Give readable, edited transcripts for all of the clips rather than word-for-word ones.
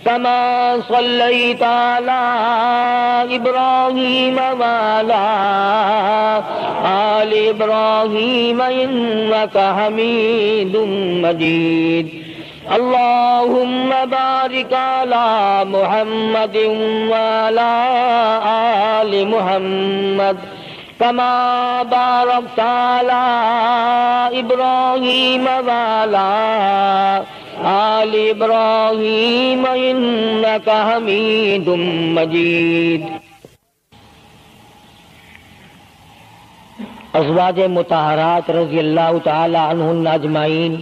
كما صليت على إبراهيم وعلى آل إبراهيم إنك حميد مجيد اللهم بارك على محمد وعلى آل محمد كما باركت على إبراهيم وعلى آل إبراهيم إنك حميد مجيد۔ ازواج مطہرات رضی اللہ تعالی عنہن اجمعین،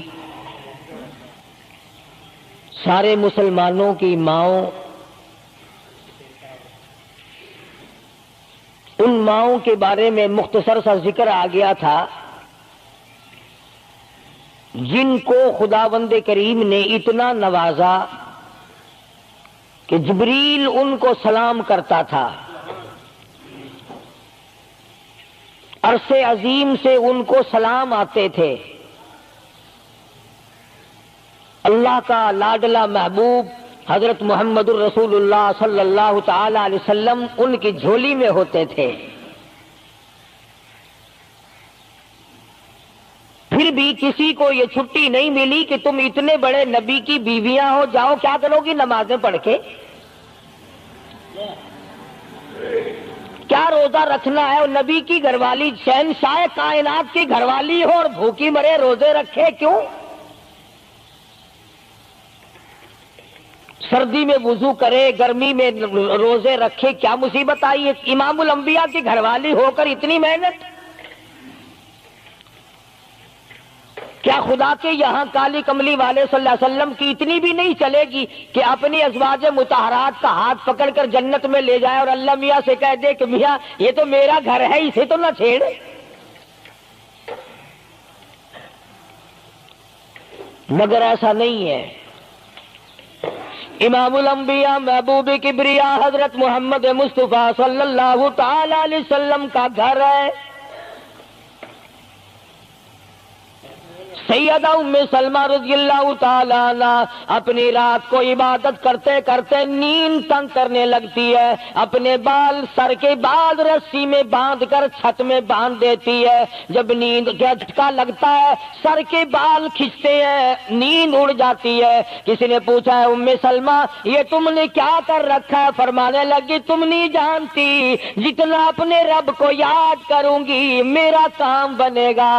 سارے مسلمانوں کی ماؤں، ان ماؤں کے بارے میں مختصر سا ذکر آ گیا تھا جن کو خداوند کریم نے اتنا نوازا کہ جبریل ان کو سلام کرتا تھا، عرش عظیم سے ان کو سلام آتے تھے۔ اللہ کا لاڈلا محبوب حضرت محمد الرسول اللہ صلی اللہ تعالی علیہ وسلم ان کی جھولی میں ہوتے تھے۔ پھر بھی کسی کو یہ چھٹی نہیں ملی کہ تم اتنے بڑے نبی کی بیویاں ہو، جاؤ کیا کرو گی نمازیں پڑھ کے؟ کیا روزہ رکھنا ہے؟ اور نبی کی گھر والی، شہنشاہ کائنات کی گھر والی ہو اور بھوکی مرے، روزے رکھے کیوں؟ سردی میں وضو کرے، گرمی میں روزے رکھے، کیا مصیبت آئی ہے؟ امام الانبیاء کی گھر والی ہو کر اتنی محنت؟ کیا خدا کے یہاں کالی کملی والے صلی اللہ علیہ وسلم کی اتنی بھی نہیں چلے گی کہ اپنی ازواج مطہرات کا ہاتھ پکڑ کر جنت میں لے جائے اور اللہ میاں سے کہہ دے کہ میاں یہ تو میرا گھر ہے، اسے تو نہ چھیڑ؟ مگر ایسا نہیں ہے۔ امام الانبیاء محبوب کبریا حضرت محمد مصطفیٰ صلی اللہ تعالی علیہ وسلم کا گھر ہے۔ سیدہ ام سلمہ رضی اللہ تعالیٰ عنہ اپنی رات کو عبادت کرتے کرتے نیند تنگ کرنے لگتی ہے، اپنے بال سر کے بعد رسی میں باندھ کر چھت میں باندھ دیتی ہے۔ جب نیند کا جھٹکا لگتا ہے سر کے بال کھنچتے ہیں، نیند اڑ جاتی ہے۔ کسی نے پوچھا ہے ام سلمہ یہ تم نے کیا کر رکھا ہے؟ فرمانے لگی تم نہیں جانتی، جتنا اپنے رب کو یاد کروں گی میرا کام بنے گا۔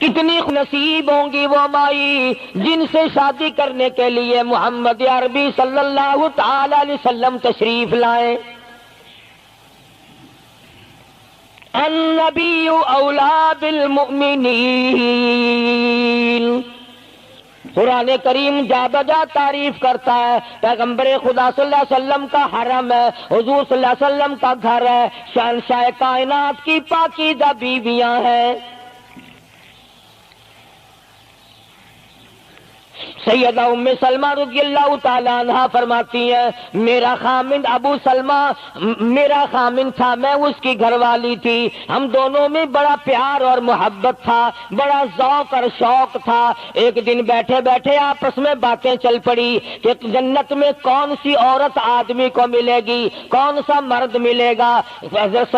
کتنی نصیب ہوں گی وہ مائی جن سے شادی کرنے کے لیے محمد عربی صلی اللہ تعالی علیہ وسلم تشریف لائے۔ النبی اولا بالمؤمنین، قرآن کریم جا بجا تعریف کرتا ہے پیغمبر خدا صلی اللہ علیہ وسلم کا حرم ہے، حضور صلی اللہ علیہ وسلم کا گھر ہے، شہنشاہ کائنات کی پاکیزہ بیویاں ہیں۔ سیدہ ام سلمہ رضی اللہ تعالیٰ عنہ فرماتی ہیں میرا خامند ابو سلمہ میرا خامند تھا، میں اس کی گھر والی تھی، ہم دونوں میں بڑا پیار اور محبت تھا، بڑا ذوق اور شوق تھا۔ ایک دن بیٹھے بیٹھے آپس میں باتیں چل پڑی کہ جنت میں کون سی عورت آدمی کو ملے گی، کون سا مرد ملے گا۔ حضرت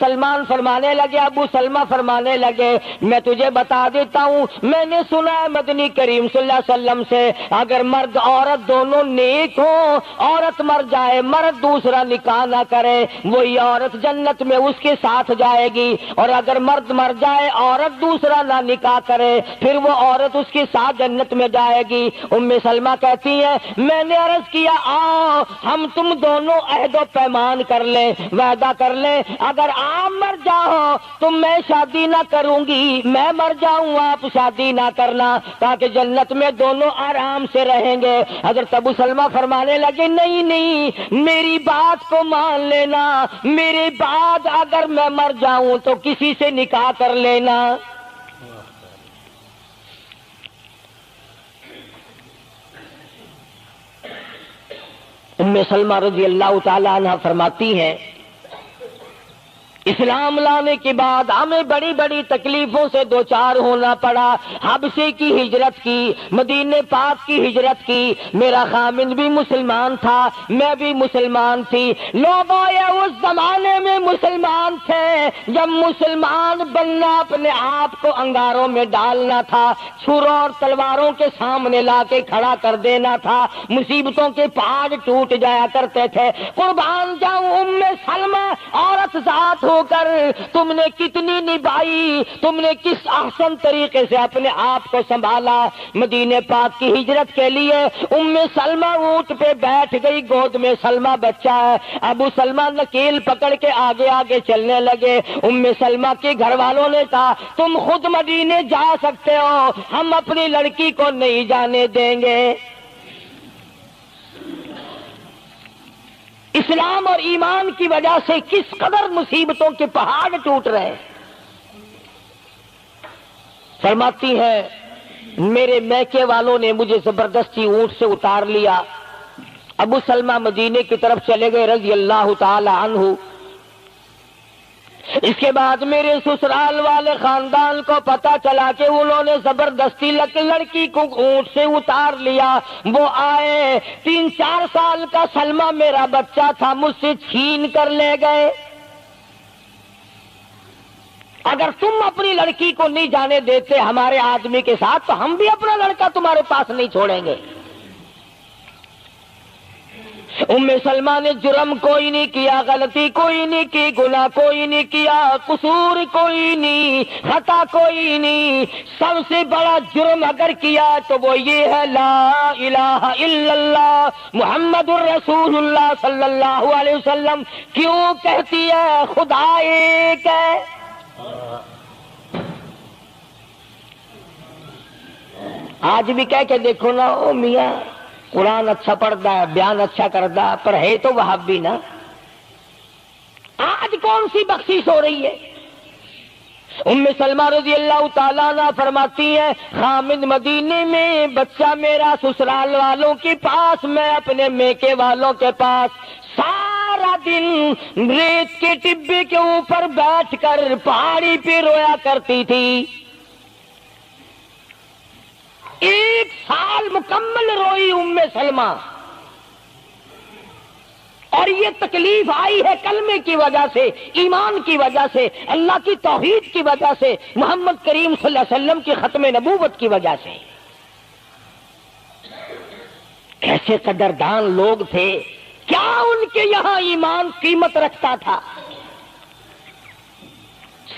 سلمان فرمانے لگے، ابو سلمہ فرمانے لگے میں تجھے بتا دیتا ہوں، میں نے سنا ہے مدنی کریم صلی اللہ علیہ وسلم سے اگر مرد عورت دونوں نیک ہوں، عورت مر جائے مرد دوسرا نکاح نہ کرے، وہی عورت جنت میں اس کے ساتھ جائے گی، اور اگر مرد مر جائے عورت دوسرا نہ نکاح کرے پھر وہ عورت اس کے ساتھ جنت میں جائے گی۔ ام سلمہ کہتی ہیں میں نے عرض کیا آؤ ہم تم دونوں عہد و پیمان کر لیں، وعدہ کر لیں، اگر آپ مر جاؤ تو میں شادی نہ کروں گی، میں مر جاؤں آپ شادی نہ کرنا، تاکہ جنت میں دونوں آرام سے رہیں گے۔ حضرت ابو سلمہ فرمانے لگے نہیں نہیں میری بات کو مان لینا، میرے بعد اگر میں مر جاؤں تو کسی سے نکاح کر لینا۔ ام سلمہ رضی اللہ تعالی عنہ فرماتی ہیں اسلام لانے کے بعد ہمیں بڑی بڑی تکلیفوں سے دوچار ہونا پڑا. حبشے کی ہجرت کی، مدینے پاک کی ہجرت کی. میرا خامند بھی مسلمان تھا، میں بھی مسلمان تھی. لوگ اس زمانے میں مسلمان تھے جب مسلمان بننا اپنے آپ کو انگاروں میں ڈالنا تھا، چھروں اور تلواروں کے سامنے لا کے کھڑا کر دینا تھا. مصیبتوں کے پہاڑ ٹوٹ جایا کرتے تھے. قربان جاؤں ام سلمہ، عورت ذات ہو کر تم نے کتنی نبھائی، تم نے کس احسن طریقے سے اپنے آپ کو سنبھالا. مدینے پاک کی ہجرت کے لیے ام سلمہ اونٹ پہ بیٹھ گئی، گود میں سلمہ بچہ ہے. ابو سلمہ نکیل پکڑ کے آگے آگے چلنے لگے. ام سلمہ کے گھر والوں نے کہا تم خود مدینے جا سکتے ہو، ہم اپنی لڑکی کو نہیں جانے دیں گے. اسلام اور ایمان کی وجہ سے کس قدر مصیبتوں کے پہاڑ ٹوٹ رہے. فرماتی ہے میرے میکے والوں نے مجھے زبردستی اونٹ سے اتار لیا. ابو سلمہ مدینے کی طرف چلے گئے رضی اللہ تعالی عنہ. اس کے بعد میرے سسرال والے خاندان کو پتا چلا کہ انہوں نے زبردستی لڑکی کو اونٹ سے اتار لیا. وہ آئے، 3-4 سال کا سلمہ میرا بچہ تھا، مجھ سے چھین کر لے گئے. اگر تم اپنی لڑکی کو نہیں جانے دیتے ہمارے آدمی کے ساتھ تو ہم بھی اپنا لڑکا تمہارے پاس نہیں چھوڑیں گے. ام سلمہ نے جرم کوئی نہیں کیا، غلطی کوئی نہیں کی، گناہ کوئی نہیں کیا، قصور کوئی نہیں، خطا کوئی نہیں. سب سے بڑا جرم اگر کیا تو وہ یہ ہے لا الہ الا اللہ محمد الرسول اللہ صلی اللہ علیہ وسلم. کیوں کہتی ہے خدا ایک ہے؟ آج بھی کہہ کے دیکھو نا، او میاں قرآن اچھا پڑھتا ہے، بیان اچھا کرتا ہے، پر ہے تو وہابی نا. آج کون سی بخشش ہو رہی ہے؟ ام سلمہ رضی اللہ تعالیٰ عنہ فرماتی ہے خامد مدینے میں، بچہ میرا سسرال والوں کے پاس، میں اپنے میکے والوں کے پاس. سارا دن ریت کے ٹبے کے اوپر بیٹھ کر پہاڑی پہ رویا کرتی تھی. 1 سال مکمل روئی ام سلمہ. اور یہ تکلیف آئی ہے کلمے کی وجہ سے، ایمان کی وجہ سے، اللہ کی توحید کی وجہ سے، محمد کریم صلی اللہ علیہ وسلم کی ختم نبوت کی وجہ سے. کیسے قدردان لوگ تھے، کیا ان کے یہاں ایمان قیمت رکھتا تھا.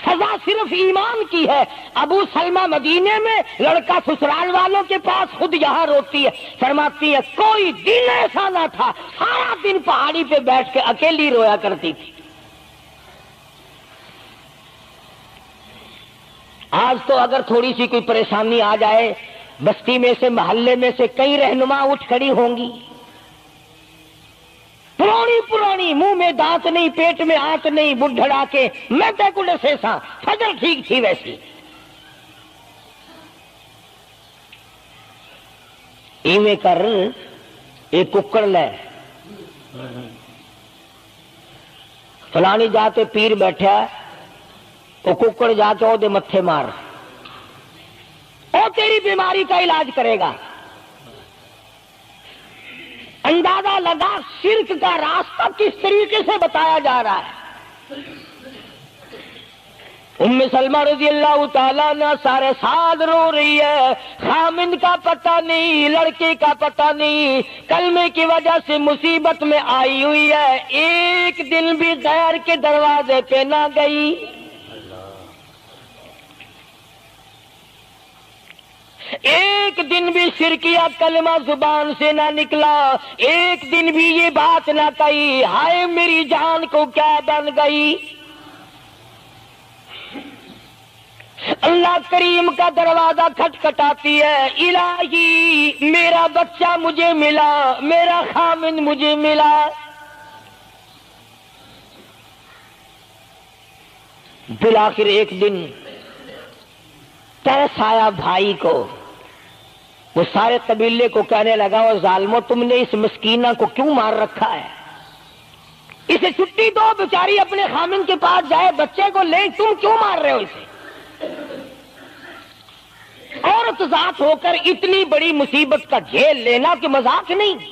سزا صرف ایمان کی ہے. ابو سلمہ مدینے میں، لڑکا سسرال والوں کے پاس، خود یہاں روتی ہے. فرماتی ہے کوئی دن ایسا نہ تھا، سارا دن پہاڑی پہ بیٹھ کے اکیلی رویا کرتی تھی. آج تو اگر تھوڑی سی کوئی پریشانی آ جائے، بستی میں سے، محلے میں سے کئی رہنما اٹھ کھڑی ہوں گی، پرانی منہ میں دانت نہیں، پیٹ میں آنت نہیں، بڑھڑا کے میں تے سے سا فجر ٹھیک تھی ویسی. ایویں کر ایک ککڑ لے، فلانی جاتے پیر بیٹھا، وہ ککڑ جا کے وہ متھے مار، وہ تیری بیماری کا علاج کرے گا. اندازہ لگا شرک کا راستہ کس طریقے سے بتایا جا رہا ہے. ام سلمہ رضی اللہ تعالیٰ عنہ سارے سال رو رہی ہے. خامند کا پتہ نہیں، لڑکے کا پتہ نہیں، کلمے کی وجہ سے مصیبت میں آئی ہوئی ہے. ایک دن بھی غیر کے دروازے پہ نہ گئی. ایک دن بھی شرکیہ کلمہ زبان سے نہ نکلا. ایک دن بھی یہ بات نہ کہی ہائے میری جان کو کیا بن گئی. اللہ کریم کا دروازہ کھٹکھٹاتی ہے، الہی میرا بچہ مجھے ملا، میرا خامند مجھے ملا. بالآخر ایک دن ترس آیا بھائی کو. وہ سارے قبیلے کو کہنے لگا وہ ظالمو، تم نے اس مسکینہ کو کیوں مار رکھا ہے؟ اسے چھٹی دو، بیچاری اپنے خامن کے پاس جائے، بچے کو لے، تم کیوں مار رہے ہو اسے؟ عورت ذات ہو کر اتنی بڑی مصیبت کا جھیل لینا کہ مذاق نہیں۔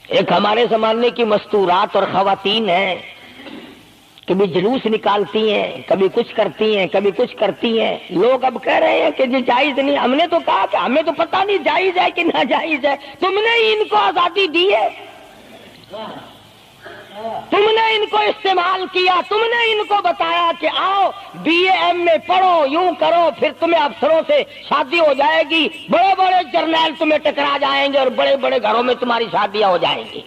ایک ہمارے زمانے کی مستورات اور خواتین ہیں، کبھی جلوس نکالتی ہیں، کبھی کچھ کرتی ہیں، کبھی کچھ کرتی ہیں۔ لوگ اب کہہ رہے ہیں کہ جی جائز نہیں۔ ہم نے تو کہا کہ ہمیں تو پتہ نہیں جائز ہے کہ ناجائز ہے، تم نے ان کو آزادی دی ہے، تم نے ان کو استعمال کیا، تم نے ان کو بتایا کہ آؤ بی اے ایم میں پڑھو، یوں کرو، پھر تمہیں افسروں سے شادی ہو جائے گی، بڑے بڑے جرنیل تمہیں ٹکرا جائیں گے اور بڑے بڑے گھروں میں تمہاری شادیاں ہو جائیں گی۔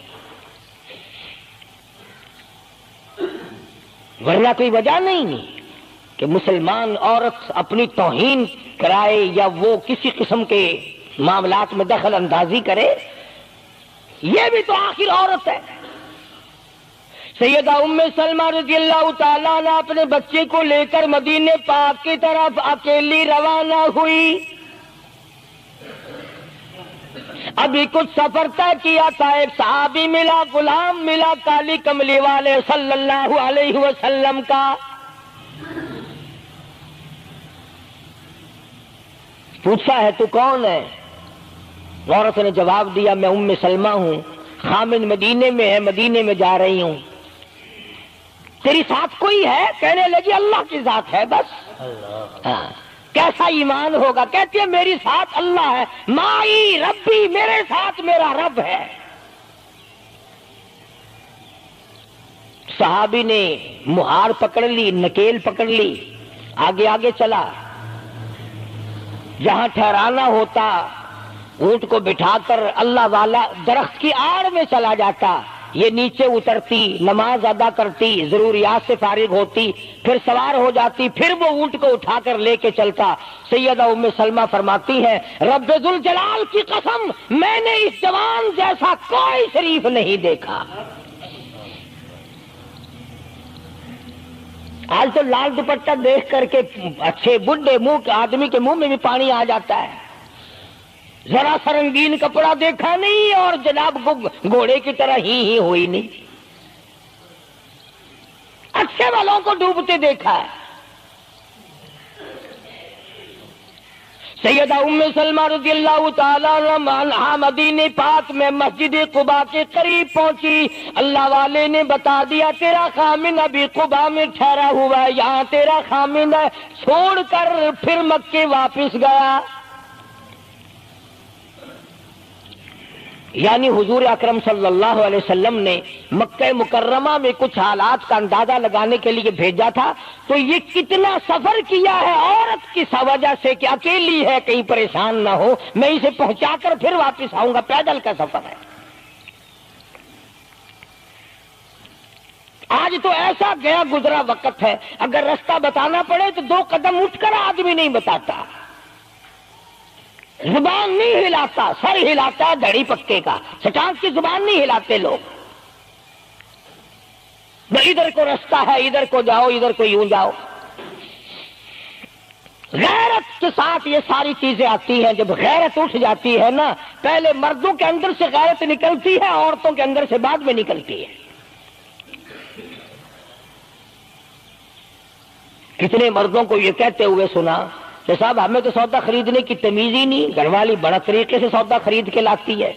ورنہ کوئی وجہ نہیں کہ مسلمان عورت اپنی توہین کرائے یا وہ کسی قسم کے معاملات میں دخل اندازی کرے، یہ بھی تو آخر عورت ہے۔ سیدہ ام سلمہ رضی اللہ تعالیٰ عنہ اپنے بچے کو لے کر مدینے پاک کی طرف اکیلی روانہ ہوئی۔ ابھی کچھ سفر طے کیا تھا، ایک صحابی ملا، غلام ملا کالی کملی والے صلی اللہ علیہ وسلم کا۔ پوچھا ہے تو کون ہے؟ عورت نے جواب دیا میں ام سلمہ ہوں، خامن مدینے میں ہے، مدینے میں جا رہی ہوں۔ تیری ساتھ کوئی ہے؟ کہنے لگی اللہ کی ذات ہے بس۔ ہاں، کیسا ایمان ہوگا؟ کہتی ہے میری ساتھ اللہ ہے، مائی ربی، میرے ساتھ میرا رب ہے۔ صحابی نے مہار پکڑ لی، نکیل پکڑ لی، آگے آگے چلا۔ جہاں ٹھہرانا ہوتا اونٹ کو بٹھا کر اللہ والا درخت کی آڑ میں چلا جاتا، یہ نیچے اترتی، نماز ادا کرتی، ضروریات سے فارغ ہوتی، پھر سوار ہو جاتی، پھر وہ اونٹ کو اٹھا کر لے کے چلتا۔ سیدہ ام سلمہ فرماتی ہے رب ذوالجلال کی قسم میں نے اس جوان جیسا کوئی شریف نہیں دیکھا۔ آج تو لال دوپٹہ دیکھ کر کے اچھے بڈھے منہ آدمی کے منہ میں بھی پانی آ جاتا ہے، ذرا سا رنگین کپڑا دیکھا نہیں اور جناب گھوڑے کی طرح ہی ہوئی نہیں، اچھے والوں کو ڈوبتے دیکھا ہے۔ سیدہ ام سلمہ رضی اللہ تعالیٰ عنہا مدینے پاک میں مسجد قباء کے قریب پہنچی۔ اللہ والے نے بتا دیا تیرا خامن ابھی قباء میں ٹھہرا ہوا ہے، یہاں تیرا خامن ہے، چھوڑ کر پھر مکے واپس گیا۔ یعنی حضور اکرم صلی اللہ علیہ وسلم نے مکہ مکرمہ میں کچھ حالات کا اندازہ لگانے کے لیے بھیجا تھا، تو یہ کتنا سفر کیا ہے عورت کی وجہ سے کہ اکیلی ہے، کہیں پریشان نہ ہو، میں اسے پہنچا کر پھر واپس آؤں گا، پیدل کا سفر ہے۔ آج تو ایسا گیا گزرا وقت ہے، اگر رستہ بتانا پڑے تو 2 قدم اٹھ کر آدمی نہیں بتاتا، زبان نہیں ہلاتا، سر ہلاتا ہے دھڑی پکے کا، سٹانس کی زبان نہیں ہلاتے لوگ۔ ادھر کو رستہ ہے، ادھر کو جاؤ، ادھر کو یوں جاؤ۔ غیرت کے ساتھ یہ ساری چیزیں آتی ہیں۔ جب غیرت اٹھ جاتی ہے نا، پہلے مردوں کے اندر سے غیرت نکلتی ہے، عورتوں کے اندر سے بعد میں نکلتی ہے۔ کتنے مردوں کو یہ کہتے ہوئے سنا کہ صاحب ہمیں تو سودا خریدنے کی تمیز ہی نہیں، گھر والی بڑا طریقے سے سودا خرید کے لاتی ہے،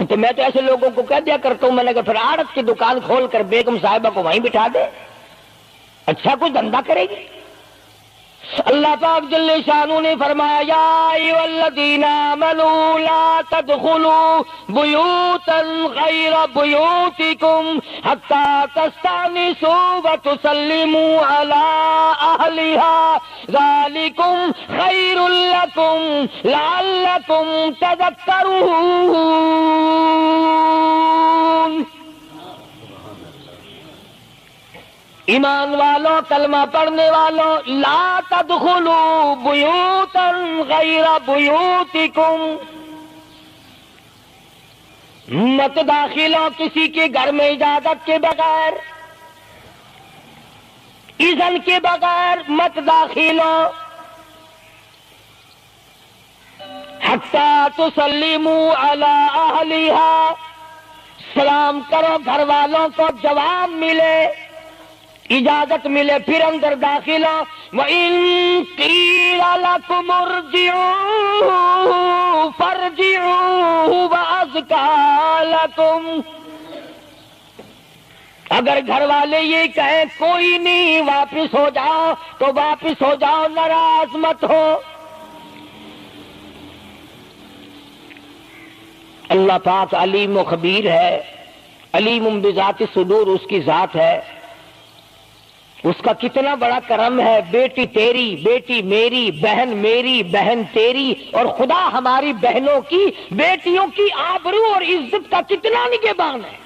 تو میں تو ایسے لوگوں کو کہہ دیا کرتا ہوں، میں نے کہا پھر آڑت کی دکان کھول کر بیگم صاحبہ کو وہیں بٹھا دے، اچھا کچھ دھندا کرے گی۔ اللہ پاک جل شانہ نے فرمایا یا ایھا الذین آمنوا لا تدخلوا بیوتا غیر بیوتکم حتی تستأنسوا وتسلموا علی اہلہا ذالکم خیر لکم لعلکم تذکرون۔ ایمان والوں، کلمہ پڑھنے والوں، لا تدخلوا بیوتا غیر بیوتکم، مت داخل ہو کسی کے گھر میں اجازت کے بغیر، اذن کے بغیر مت داخل ہو، حتی تسلموا علی اہلہا، سلام کرو گھر والوں کو، جواب ملے، اجازت ملے، پھر اندر داخل ہو۔ وَإِن قِيلَ لَكُمُ ارْجِعُوا فَارْجِعُوا وَأَزْكَىٰ لَكُمْ۔ اگر گھر والے یہ کہیں کوئی نہیں واپس ہو جاؤ تو واپس ہو جاؤ، ناراض مت ہو۔ اللہ پاک علیم و خبیر ہے، علیم بذات الصدور اس کی ذات ہے، اس کا کتنا بڑا کرم ہے۔ بیٹی تیری، بیٹی میری، بہن میری، بہن تیری، اور خدا ہماری بہنوں کی، بیٹیوں کی آبرو اور عزت کا کتنا نگہبان ہے،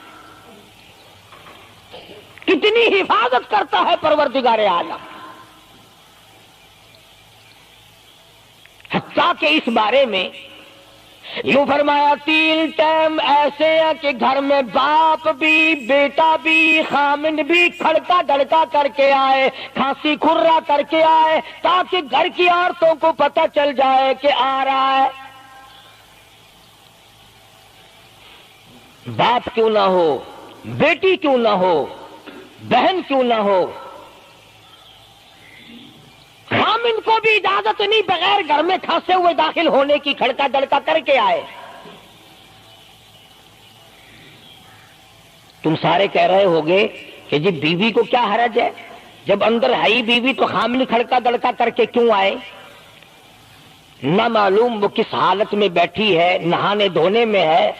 کتنی حفاظت کرتا ہے پروردگار عالم۔ حتیٰ کہ اس بارے میں یوں فرمایا 3 ٹائم ایسے ہیں کہ گھر میں باپ بھی، بیٹا بھی، خامن بھی کھڑکا دڑکا کر کے آئے، کھانسی کھرا کر کے آئے، تاکہ گھر کی عورتوں کو پتہ چل جائے کہ آ رہا ہے۔ باپ کیوں نہ ہو، بیٹی کیوں نہ ہو، بہن کیوں نہ ہو، خامن کو بھی اجازت نہیں بغیر گھر میں کھانسے ہوئے داخل ہونے کی، کھڑکا دڑکا کر کے آئے۔ تم سارے کہہ رہے ہوگے کہ جی بیوی کو کیا حرج ہے، جب اندر ہے ہی بیوی تو خامن کھڑکا دڑکا کر کے کیوں آئے؟ نہ معلوم وہ کس حالت میں بیٹھی ہے، نہانے دھونے میں ہے۔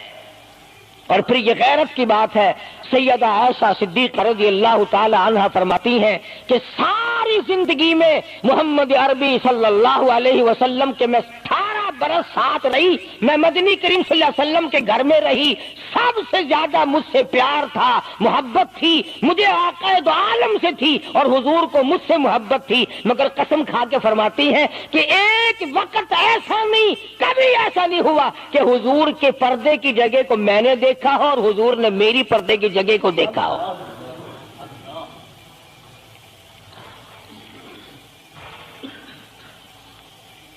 اور پھر یہ غیرت کی بات ہے، سیدہ عائشہ صدیقہ رضی اللہ تعالی عنہ فرماتی ہیں کہ ساری زندگی میں محمد عربی صلی اللہ علیہ وسلم کے میں 18 برس ساتھ رہی، میں مدنی کریم صلی اللہ علیہ وسلم کے گھر میں رہی، سب سے زیادہ مجھ سے پیار تھا، محبت تھی، مجھے آقا دو عالم سے تھی، اور حضور کو مجھ سے محبت تھی، مگر قسم کھا کے فرماتی ہیں کہ ایک وقت ایسا نہیں، کبھی ایسا نہیں ہوا کہ حضور کے پردے کی جگہ کو میں نے دیکھا ہو اور حضور نے میری پردے کی جگہ کو دیکھا ہو۔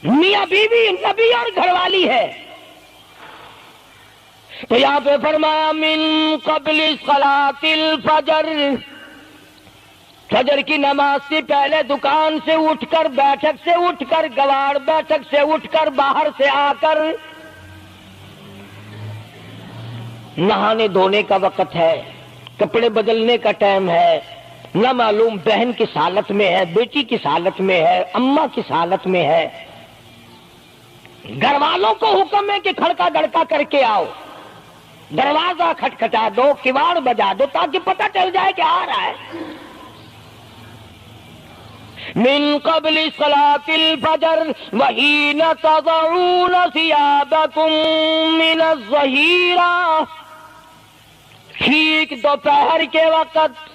میاں بیوی نبی اور گھر والی ہے، تو یہاں پہ فرمایا من قبل صلاۃ الفجر، فجر کی نماز سے پہلے دکان سے اٹھ کر، بیٹھک سے اٹھ کر، گواڑ بیٹھک سے اٹھ کر، باہر سے آ کر نہانے دھونے کا وقت ہے، کپڑے بدلنے کا ٹائم ہے، نہ معلوم بہن کس حالت میں ہے، بیٹی کس حالت میں ہے، اماں کس حالت میں ہے۔ گھر والوں کو حکم ہے کہ کھڑکا دڑکا کر کے آؤ، دروازہ کھٹکھٹا دو، کواڑ بجا دو، تاکہ پتہ چل جائے کہ آ رہا ہے۔ من قبل صلاۃ الفجر وحین تضعون ثیابکم من الظہیرہ، ٹھیک دوپہر کے وقت،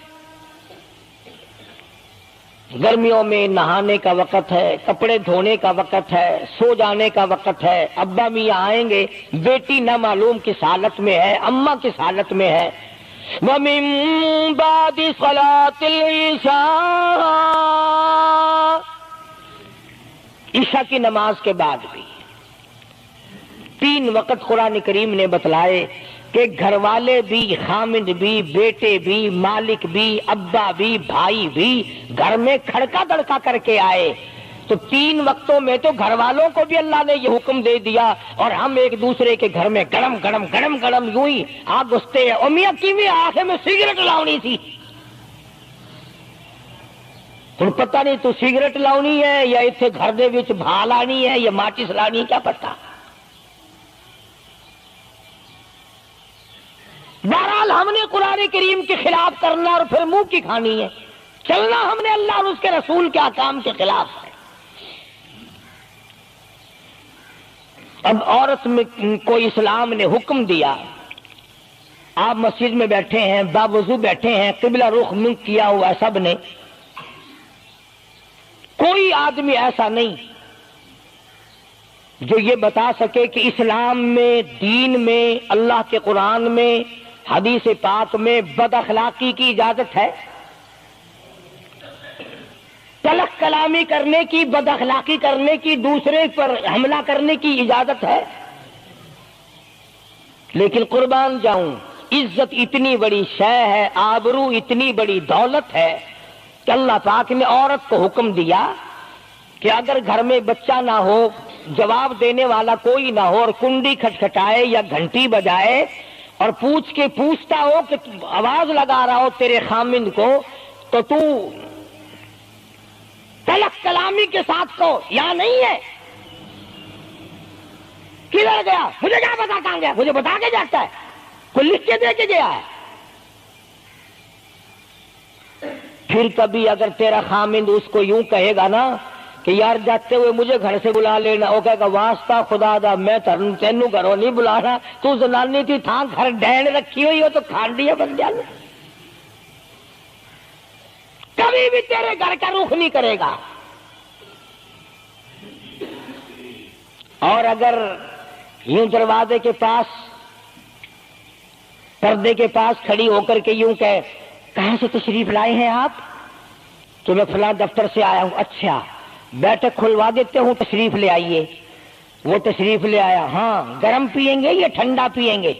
گرمیوں میں نہانے کا وقت ہے، کپڑے دھونے کا وقت ہے، سو جانے کا وقت ہے، ابا میاں آئیں گے، بیٹی نہ معلوم کس حالت میں ہے، اماں کس حالت میں ہے۔ وَمِن بَعْدِ صَلَاةِ الْعِشَاءِ، عشاء کی نماز کے بعد بھی 3 وقت قرآن کریم نے بتلائے کہ گھر والے بھی، خامد بھی، بیٹے بھی، مالک بھی، ابا بھی، بھائی بھی گھر میں کھڑکا دڑکا کر کے آئے۔ تو 3 وقتوں میں تو گھر والوں کو بھی اللہ نے یہ حکم دے دیا، اور ہم ایک دوسرے کے گھر میں گرم گرم گرم گرم یوں ہی آگ گھستے ہیں۔ او میاں کیویں آخر میں سگریٹ لاؤنی تھی، ہن پتہ نہیں تو سگریٹ لاؤنی ہے یا اتنے گھر دے وچ بھا لانی ہے یا ماچس لانی ہے، کیا پتہ۔ بہرحال ہم نے قرآن کریم کے خلاف کرنا اور پھر منہ کی کھانی ہے، چلنا ہم نے اللہ اور اس کے رسول کے احکام کے خلاف ہے۔ اب عورت میں کو اسلام نے حکم دیا، آپ مسجد میں بیٹھے ہیں، باوضو بیٹھے ہیں، قبلہ رخ منہ کیا ہوا ہے سب نے، کوئی آدمی ایسا نہیں جو یہ بتا سکے کہ اسلام میں، دین میں، اللہ کے قرآن میں، حدیث پاک میں بد اخلاقی کی اجازت ہے، تلخ کلامی کرنے کی، بد اخلاقی کرنے کی، دوسرے پر حملہ کرنے کی اجازت ہے؟ لیکن قربان جاؤں، عزت اتنی بڑی شے ہے، آبرو اتنی بڑی دولت ہے کہ اللہ پاک نے عورت کو حکم دیا کہ اگر گھر میں بچہ نہ ہو، جواب دینے والا کوئی نہ ہو، اور کنڈی کھٹکھٹائے یا گھنٹی بجائے اور پوچھتا ہو کہ آواز لگا رہا ہو تیرے خامند کو، تو تو تلخ کلامی کے ساتھ کو یا نہیں ہے، کدھر گیا، مجھے کیا پتا کہاں گیا، مجھے بتا کے جاتا ہے، کوئی لکھ کے دے کے گیا ہے۔ پھر کبھی اگر تیرا خامند اس کو یوں کہے گا نا کہ یار جاتے ہوئے مجھے گھر سے بلا لینا، وہ کہے گا واسطہ خدا دا میں تینوں گھروں نہیں بلانا، تو زنانی تھی تھا گھر ڈین رکھی ہوئی ہو تو کھانڈیا بن جانا، کبھی بھی تیرے گھر کا رخ نہیں کرے گا۔ اور اگر یوں دروازے کے پاس پردے کے پاس کھڑی ہو کر کے یوں کہے کہاں سے تشریف لائے ہیں آپ، تو میں فلاں دفتر سے آیا ہوں، اچھا بیٹھک کھلوا دیتے ہوں، تشریف لے آئیے، وہ تشریف لے آیا، ہاں گرم پیئیں گے یا ٹھنڈا پیئیں گے،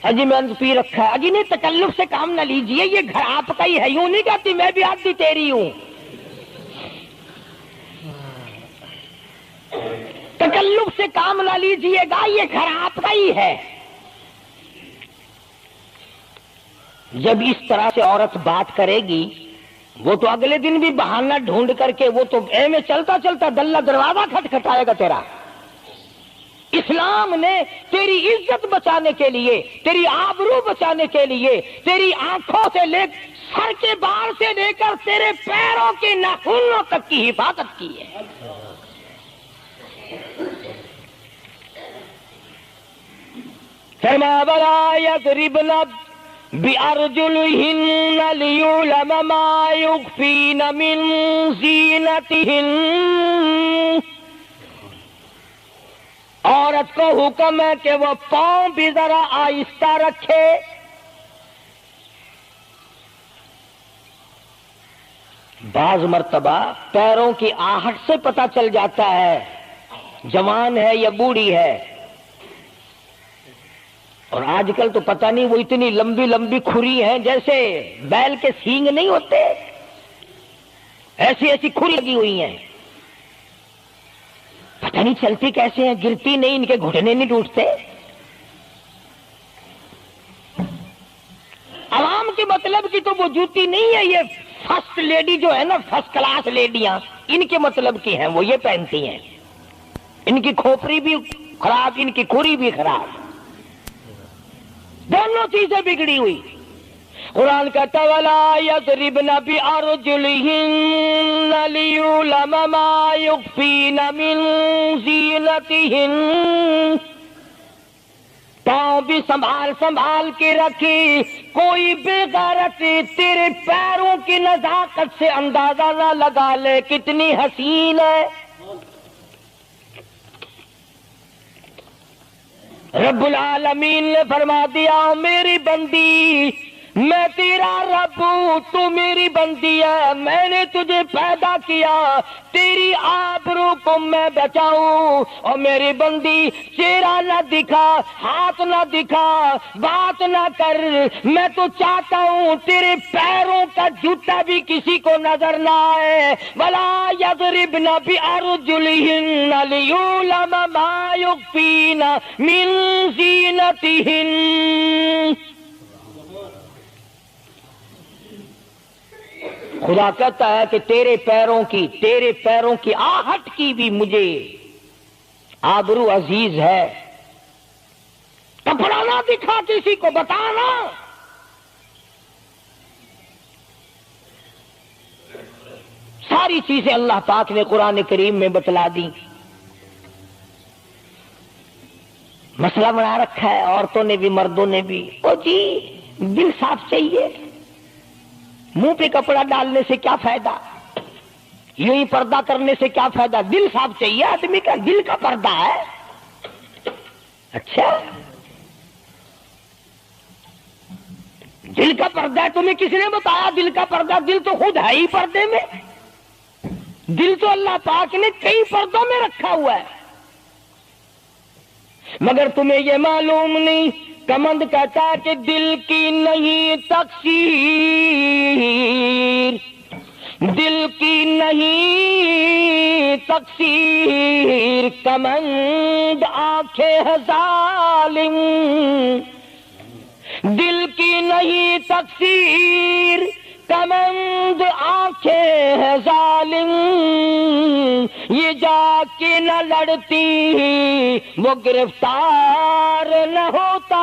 اجی میں پی رکھا ہے، اجی نہیں تکلف سے کام نہ لیجئے، یہ گھر آپ کا ہی ہے، یوں نہیں کہتی میں بھی آدھی تیری ہوں، تکلف سے کام نہ لیجئے گا، یہ گھر آپ کا ہی ہے۔ جب اس طرح سے عورت بات کرے گی، وہ تو اگلے دن بھی بہانہ ڈھونڈ کر کے وہ تو میں چلتا چلتا دلہ دروازہ کھٹکھٹائے گا تیرا۔ اسلام نے تیری عزت بچانے کے لیے، تیری آبرو بچانے کے لیے، تیری آنکھوں سے لے سر کے بال سے لے کر تیرے پیروں کے ناخنوں تک کی حفاظت کی ہے۔ فرمایا وَلَا يَضْرِبْنَ بِأَرْجُلِهِنَّ لِيُعْلَمَ مَا يُخْفِينَ مِنْ زِينَتِهِنَّ۔ عورت کو حکم ہے کہ وہ پاؤں بھی ذرا آہستہ رکھے، بعض مرتبہ پیروں کی آہٹ سے پتہ چل جاتا ہے جوان ہے یا بوڑھی ہے، اور آج کل تو پتہ نہیں وہ اتنی لمبی لمبی کھری ہیں جیسے بیل کے سینگ نہیں ہوتے، ایسی ایسی کھری لگی ہوئی ہیں، پتہ نہیں چلتی کیسے ہیں، گرتی نہیں، ان کے گھٹنے نہیں ٹوٹتے۔ عوام کے مطلب کی تو وہ جوتی نہیں ہے، یہ فرسٹ لیڈی جو ہے نا، فرسٹ کلاس لیڈیاں، ان کے مطلب کی ہیں، وہ یہ پہنتی ہیں، ان کی کھوپڑی بھی خراب، ان کی کھری بھی خراب، دونوں چیزیں بگڑی ہوئی۔ قرآن کہتا وَلَا يَضْرِبْنَ بِأَرْجُلِهِنَّ لِيُعْلَمَ مَا يُخْفِينَ مِنْ زِينَتِهِنَّ۔ پاؤں بھی سنبھال سنبھال کے رکھی، کوئی بے غیرت تیرے پیروں کی نزاکت سے اندازہ نہ لگا لے کتنی حسین ہے۔ رب العالمین نے فرما دیا میری بندی، میں تیرا رب ہوں، تو میری بندی ہے، میں نے تجھے پیدا کیا تیری آبرو کو میں بچاؤں، اور میری بندی چہرہ نہ دکھا، ہاتھ نہ دکھا، بات نہ کر، میں تو چاہتا ہوں تیرے پیروں کا جوتا بھی کسی کو نظر نہ آئے۔ وَلَا يَضْرِبْنَ بِأَرْجُلِهِنَّ لِيُعْلَمَ مَا يُخْفِينَ مِنْ زِينَتِهِنَّ۔ خدا کہتا ہے کہ تیرے پیروں کی آہٹ کی بھی مجھے آبرو عزیز ہے، کپڑا نہ دکھا کسی کو، بتانا۔ ساری چیزیں اللہ پاک نے قرآن کریم میں بتلا دی۔ مسئلہ بنا رکھا ہے عورتوں نے بھی مردوں نے بھی، او جی دل صاف چاہیے، منہ پہ کپڑا ڈالنے سے کیا فائدہ، یوں ہی پردہ کرنے سے کیا فائدہ، دل صاف چاہیے آدمی کا، دل کا پردہ ہے۔ اچھا دل کا پردہ ہے، تمہیں کس نے بتایا دل کا پردہ؟ دل تو خود ہے ہی پردے میں، دل تو اللہ پاک نے کئی پردوں میں رکھا ہوا ہے، مگر تمہیں یہ معلوم نہیں کمند کہتا ہے کہ دل کی نہیں تقصیر، دل کی نہیں تقصیر، کمند آنکھیں ہے ظالم، دل کی نہیں تقصیر، کمند آنکھیں ہے ظالم، یہ جا کے نہ لڑتی وہ گرفتار نہ ہوتا،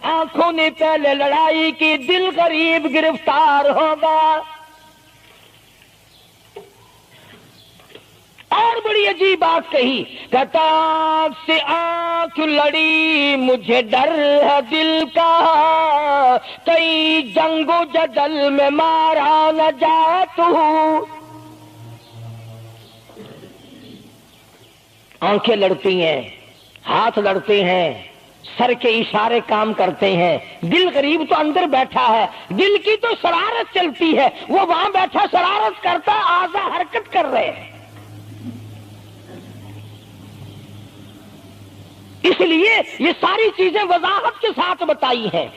آنکھوں نے پہلے لڑائی کی، دل غریب گرفتار ہوگا۔ اور بڑی عجیب بات کہی، کہتا آنکھ سے آنکھ لڑی مجھے ڈر ہے دل کا، کئی جنگ و جدل میں مارا نہ جائے تو۔ آنکھیں لڑتی ہیں، ہاتھ لڑتے ہیں، سر کے اشارے کام کرتے ہیں، دل غریب تو اندر بیٹھا ہے، دل کی تو شرارت چلتی ہے، وہ وہاں بیٹھا شرارت کرتا، اعضا حرکت کر رہے ہیں۔ اس لیے یہ ساری چیزیں وضاحت کے ساتھ بتائی ہیں۔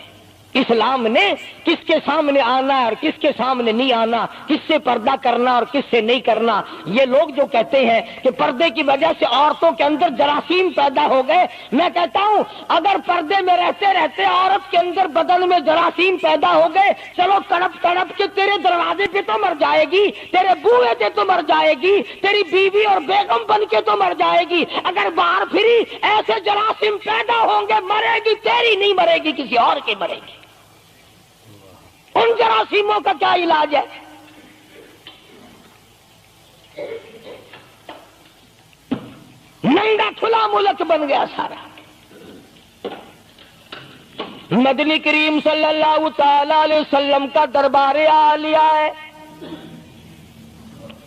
اسلام نے کس کے سامنے آنا اور کس کے سامنے نہیں آنا، کس سے پردہ کرنا اور کس سے نہیں کرنا۔ یہ لوگ جو کہتے ہیں کہ پردے کی وجہ سے عورتوں کے اندر جراثیم پیدا ہو گئے، میں کہتا ہوں اگر پردے میں رہتے رہتے عورت کے اندر بدن میں جراثیم پیدا ہو گئے، چلو تڑپ تڑپ کے تیرے دروازے پہ تو مر جائے گی، تیرے بوئے پہ تو مر جائے گی، تیری بیوی اور بیگم بن کے تو مر جائے گی۔ اگر باہر پھری ایسے جراثیم پیدا ہوں گے، مرے گی تیری نہیں مرے گی، کسی اور کی مرے گی۔ ان جراثیموں کا کیا علاج ہے؟ ننگا کھلا ملک بن گیا سارا۔ مدنی کریم صلی اللہ تعالی علیہ وسلم کا دربار عالیہ ہے،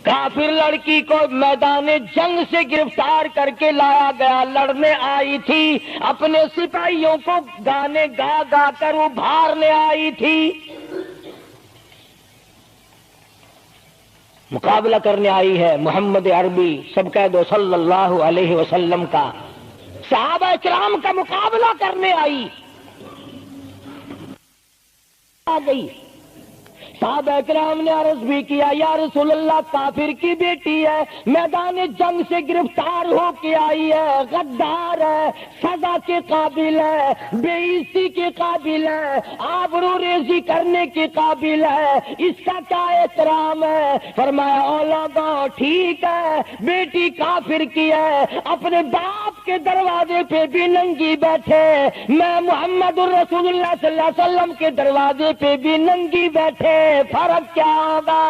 کافر لڑکی کو میدان جنگ سے گرفتار کر کے لایا گیا، لڑنے آئی تھی، اپنے سپاہیوں کو گانے گا گا کر ابھارنے آئی تھی، مقابلہ کرنے آئی ہے محمد عربی، سب کہہ دو صلی اللہ علیہ وسلم کا، صحابہ کرام کا مقابلہ کرنے آئی، آ گئی۔ صحابہ کرام نے عرض بھی کیا، یا رسول اللہ کافر کی بیٹی ہے، میدان جنگ سے گرفتار ہو کے آئی ہے، غدار ہے، سزا کے قابل ہے، بے عزتی کے قابل ہے، آبرو ریزی کرنے کے قابل ہے، اس کا کیا احترام ہے؟ فرمایا اولادا ٹھیک ہے، بیٹی کافر کی ہے، اپنے باپ کے دروازے پہ بھی ننگی بیٹھے، میں محمد الرسول اللہ صلی اللہ علیہ وسلم کے دروازے پہ بھی ننگی بیٹھے، فرق کیا ہوگا؟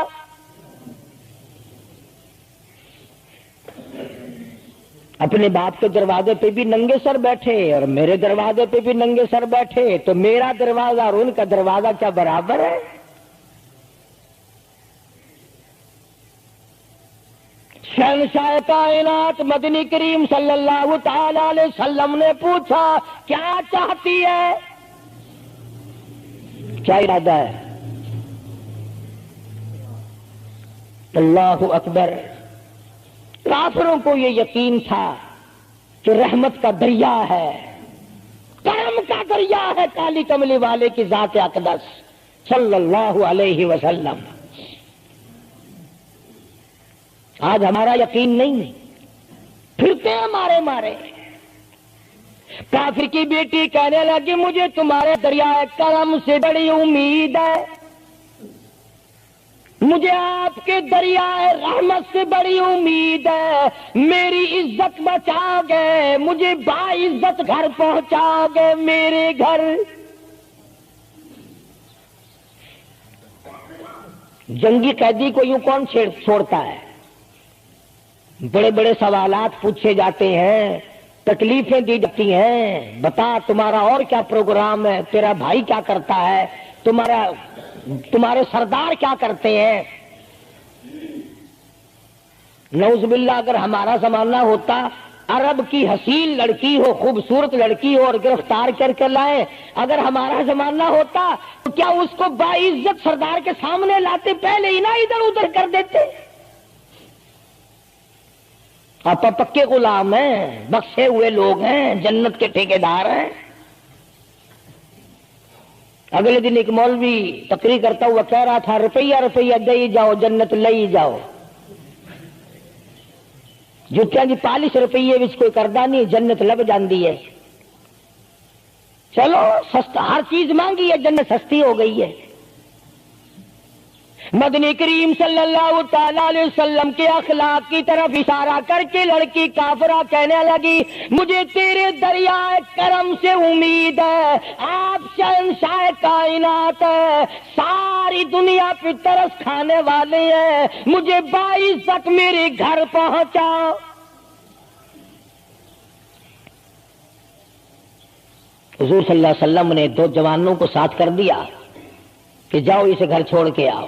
اپنے باپ کے دروازے پہ بھی ننگے سر بیٹھے اور میرے دروازے پہ بھی ننگے سر بیٹھے، تو میرا دروازہ اور ان کا دروازہ کیا برابر ہے؟ شہنشاہ کائنات مدنی کریم صلی اللہ تعالی علیہ وسلم نے پوچھا کیا چاہتی ہے؟ کیا ارادہ ہے؟ اللہ اکبر۔ کافروں کو یہ یقین تھا کہ رحمت کا دریا ہے، کرم کا دریا ہے کالی کملی والے کی ذات اقدس صلی اللہ علیہ وسلم۔ آج ہمارا یقین نہیں، پھرتے ہمارے مارے۔ کافر کی بیٹی کہنے لگی مجھے تمہارے دریائے کرم سے بڑی امید ہے، مجھے آپ کے دریائے رحمت سے بڑی امید ہے، میری عزت بچا گے، مجھے باعزت گھر پہنچا گے، میرے گھر۔ جنگی قیدی کو یوں کون چھوڑتا ہے؟ بڑے بڑے سوالات پوچھے جاتے ہیں، تکلیفیں دی جاتی ہیں، بتا تمہارا اور کیا پروگرام ہے، تیرا بھائی کیا کرتا ہے، تمہارے سردار کیا کرتے ہیں۔ نعوذ باللہ اگر ہمارا زمانہ ہوتا، عرب کی حسین لڑکی ہو، خوبصورت لڑکی ہو اور گرفتار کر کے لائے، اگر ہمارا زمانہ ہوتا تو کیا اس کو باعزت سردار کے سامنے لاتے؟ پہلے ہی نہ ادھر ادھر کر دیتے۔ آپ پکے غلام ہیں، بخشے ہوئے لوگ ہیں، جنت کے ٹھیکیدار ہیں۔ اگلے دن ایک مولوی تقریر کرتا ہوا کہہ رہا تھا روپیہ روپیہ دے جاؤ جنت لے جاؤ. جتیاں دی پالش روپیے وچ کوئی کردا نہیں, جنت لب جاندی ہے. چلو سستا ہر چیز مانگی ہے, جنت سستی ہو گئی ہے. مدنی کریم صلی اللہ تعالی علیہ وسلم کے اخلاق کی طرف اشارہ کر کے لڑکی کافرہ کہنے لگی مجھے تیرے دریائے کرم سے امید ہے, آپ شہنشاہ کائنات ہے, ساری دنیا پہ ترس کھانے والے ہیں, مجھے 22 تک میرے گھر پہنچا. حضور صلی اللہ علیہ وسلم نے 2 جوانوں کو ساتھ کر دیا کہ جاؤ اسے گھر چھوڑ کے آؤ.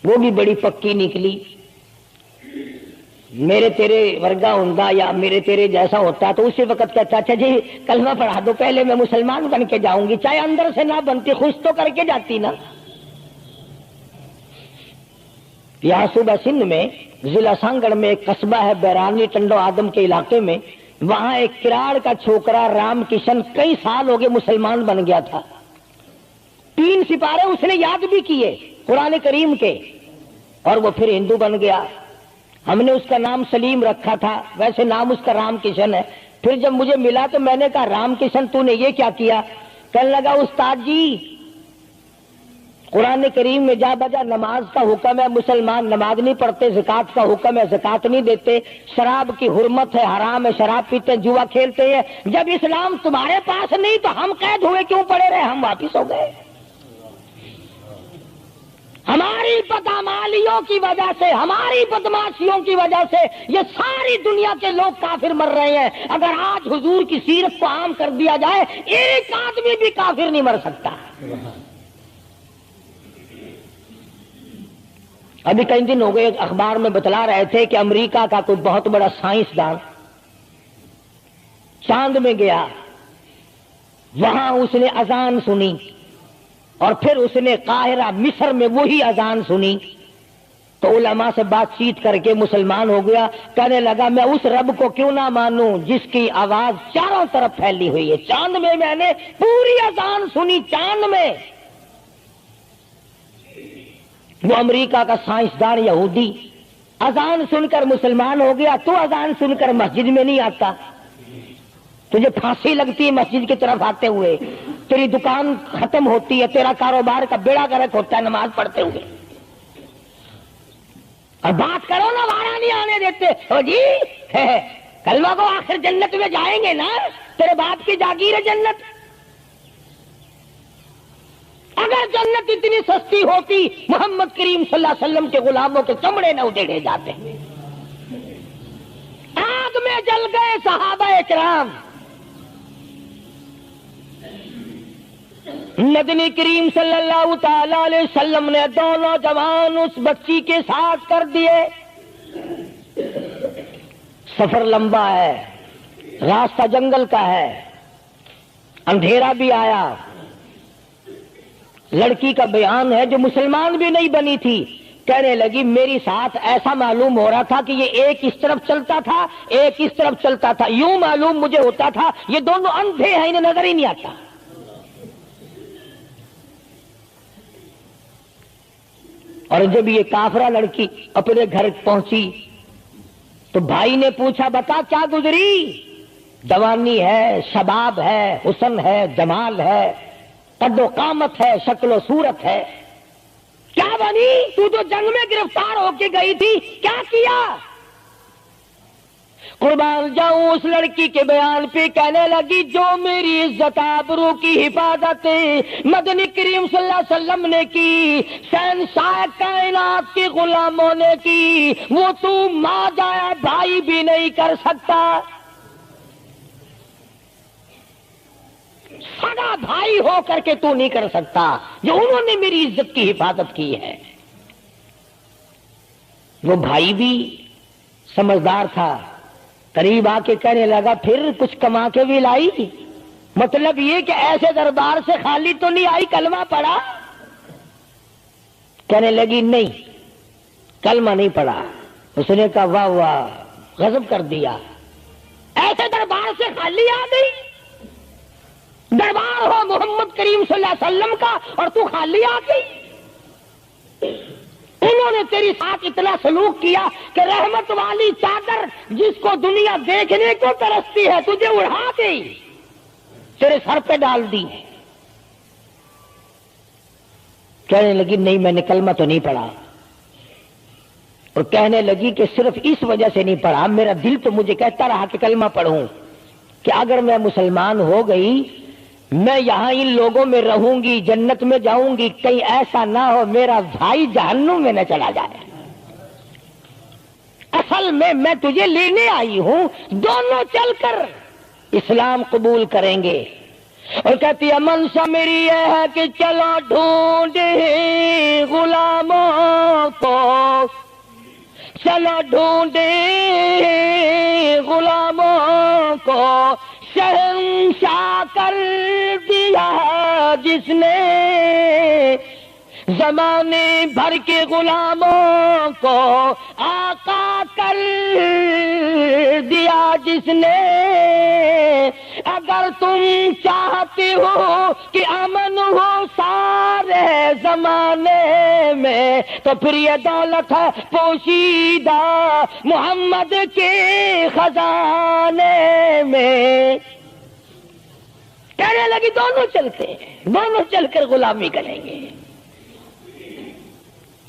وہ بھی بڑی پکی نکلی. میرے تیرے ورگا ہوندا یا میرے تیرے جیسا ہوتا تو اسی وقت کہتا اچھا جی کلمہ پڑھا دو پہلے میں مسلمان بن کے جاؤں گی, چاہے اندر سے نہ بنتی خوش تو کر کے جاتی نا. یہاں صوبہ سندھ میں ضلع سانگڑ میں ایک قصبہ ہے بیرانی ٹنڈو آدم کے علاقے میں, وہاں ایک کراڑ کا چھوکرا رام کشن کئی سال ہو گئے مسلمان بن گیا تھا. 3 سپارے اس نے یاد بھی کیے قرآن کریم کے, اور وہ پھر ہندو بن گیا. ہم نے اس کا نام سلیم رکھا تھا, ویسے نام اس کا رام کشن ہے. پھر جب مجھے ملا تو میں نے کہا رام کشن تو نے یہ کیا کیا؟ کہنے لگا استاد جی قرآن کریم میں جا بجا نماز کا حکم ہے, مسلمان نماز نہیں پڑھتے, زکات کا حکم ہے زکات نہیں دیتے, شراب کی حرمت ہے حرام ہے شراب پیتے, جوا کھیلتے ہیں. جب اسلام تمہارے پاس نہیں تو ہم قید ہوئے کیوں پڑے رہے, ہم واپس ہو گئے. ہماری بدعمالیوں کی وجہ سے, ہماری بدماشیوں کی وجہ سے یہ ساری دنیا کے لوگ کافر مر رہے ہیں. اگر آج حضور کی سیرت کو عام کر دیا جائے ایک آدمی بھی کافر نہیں مر سکتا. ابھی کئی دن ہو گئے اخبار میں بتلا رہے تھے کہ امریکہ کا کوئی بہت بڑا سائنسدان چاند میں گیا, وہاں اس نے اذان سنی اور پھر اس نے قاہرہ مصر میں وہی اذان سنی تو علماء سے بات چیت کر کے مسلمان ہو گیا. کہنے لگا میں اس رب کو کیوں نہ مانوں جس کی آواز چاروں طرف پھیلی ہوئی ہے. چاند میں نے پوری اذان سنی, چاند میں. وہ امریکہ کا سائنسدان یہودی اذان سن کر مسلمان ہو گیا, تو اذان سن کر مسجد میں نہیں آتا, تجھے پھانسی لگتی ہے مسجد کی طرف آتے ہوئے, تیری دکان ختم ہوتی ہے, تیرا کاروبار کا بیڑا گرک ہوتا ہے نماز پڑھتے ہوئے. اور بات کرو نا وارا نہیں آنے دیتے. او جی کلمہ کو آخر جنت میں جائیں گے نا, تیرے باپ کی جاگیر ہے جنت. اگر جنت اتنی سستی ہوتی محمد کریم صلی اللہ علیہ وسلم کے غلاموں کے چمڑے نہ ادھیڑے جاتے. آگ میں جل گئے صحابہ کرام. مدنی کریم صلی اللہ تعالی علیہ وسلم نے 2 نوجوان اس بچی کے ساتھ کر دیے. سفر لمبا ہے, راستہ جنگل کا ہے, اندھیرا بھی آیا. لڑکی کا بیان ہے جو مسلمان بھی نہیں بنی تھی, کہنے لگی میری ساتھ ایسا معلوم ہو رہا تھا کہ یہ ایک اس طرف چلتا تھا ایک اس طرف چلتا تھا, یوں معلوم مجھے ہوتا تھا یہ دونوں اندھے ہیں, انہیں نظر ہی نہیں آتا. اور جب یہ کافرہ لڑکی اپنے گھر پہنچی تو بھائی نے پوچھا بتا کیا گزری؟ جوانی ہے, شباب ہے, حسن ہے, جمال ہے, قد و قامت ہے, شکل و صورت ہے. کیا بنی؟ تو جنگ میں گرفتار ہو کے گئی تھی, کیا کیا؟ قربان جاؤں اس لڑکی کے بیان پہ کہنے لگی جو میری عزت آبرو کی حفاظت مدنی کریم صلی اللہ علیہ وسلم نے کی, شہنشاہ کائنات کے غلاموں نے کی, وہ تو ماں جایا بھائی بھی نہیں کر سکتا. سگا بھائی ہو کر کے تو نہیں کر سکتا جو انہوں نے میری عزت کی حفاظت کی ہے. وہ بھائی بھی سمجھدار تھا, قریب آ کے کہنے لگا پھر کچھ کما کے بھی لائی, مطلب یہ کہ ایسے دربار سے خالی تو نہیں آئی, کلمہ پڑھا؟ کہنے لگی نہیں کلمہ نہیں پڑھا. اس نے کہا واہ واہ غضب کر دیا, ایسے دربار سے خالی آ گئی. دربار ہو محمد کریم صلی اللہ علیہ وسلم کا اور تو خالی آ گئی. انہوں نے تیری ساتھ اتنا سلوک کیا کہ رحمت والی چادر جس کو دنیا دیکھنے کو ترستی ہے تجھے اڑا گئی، تیرے سر پہ ڈال دی. کہنے لگی نہیں میں نے کلمہ تو نہیں پڑھا، اور کہنے لگی کہ صرف اس وجہ سے نہیں پڑھا، میرا دل تو مجھے کہتا رہا کہ کلمہ پڑھوں، کہ اگر میں مسلمان ہو گئی میں یہاں ان لوگوں میں رہوں گی، جنت میں جاؤں گی، کہیں ایسا نہ ہو میرا بھائی جہنم میں نہ چلا جائے. اصل میں تجھے لینے آئی ہوں، دونوں چل کر اسلام قبول کریں گے. اور کہتی ہے منشا میری یہ ہے کہ چلو ڈھونڈے غلاموں کو، چلو ڈھونڈے غلاموں کو، شہنشاہ کر دیا جس نے زمانے بھر کے غلاموں کو، آقا کر دیا جس نے. اگر تم چاہتے ہو کہ امن ہو سارے زمانے میں تو پھر یہ دولت ہے پوشیدہ محمد کے خزانے میں. کہنے لگی دونوں چلتے ہیں، دونوں چل کر غلامی کریں گے.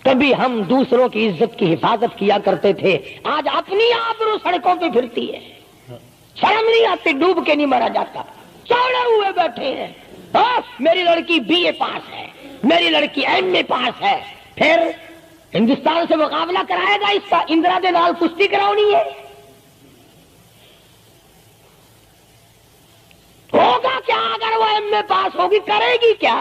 کبھی ہم دوسروں کی عزت کی حفاظت کیا کرتے تھے، آج اپنی آبرو سڑکوں پہ پھرتی ہے. شرم نہیں آتی، ڈوب کے نہیں مرا جاتا، چوڑے ہوئے بیٹھے ہیں. میری لڑکی بی اے پاس ہے، میری لڑکی ایم اے پاس ہے، پھر ہندوستان سے مقابلہ کرائے گا اس کا، اندرا دے نال کشتی کراؤنی ہے. ہوگا کیا اگر وہ ایم اے پاس ہوگی، کرے گی کیا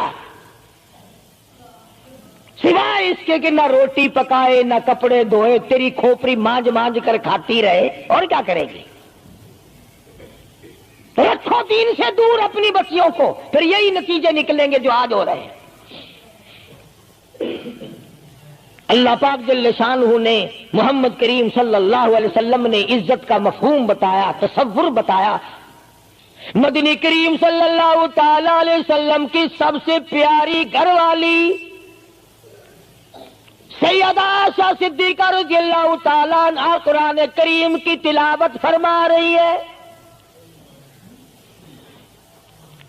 سوائے اس کے کہ نہ روٹی پکائے نہ کپڑے دھوئے، تیری کھوپڑی مانج مانج کر کھاتی رہے، اور کیا کرے گی. رکھو دین سے دور اپنی بچیوں کو، پھر یہی نتیجے نکلیں گے جو آج ہو رہے ہیں. اللہ پاک جل شانہ نے محمد کریم صلی اللہ علیہ وسلم نے عزت کا مفہوم بتایا، تصور بتایا. مدنی کریم صلی اللہ تعالی علیہ وسلم کی سب سے پیاری گھر والی سیدہ عائشہ صدیقہ رضی اللہ تعالیٰ عنہا قرآن کریم کی تلاوت فرما رہی ہے.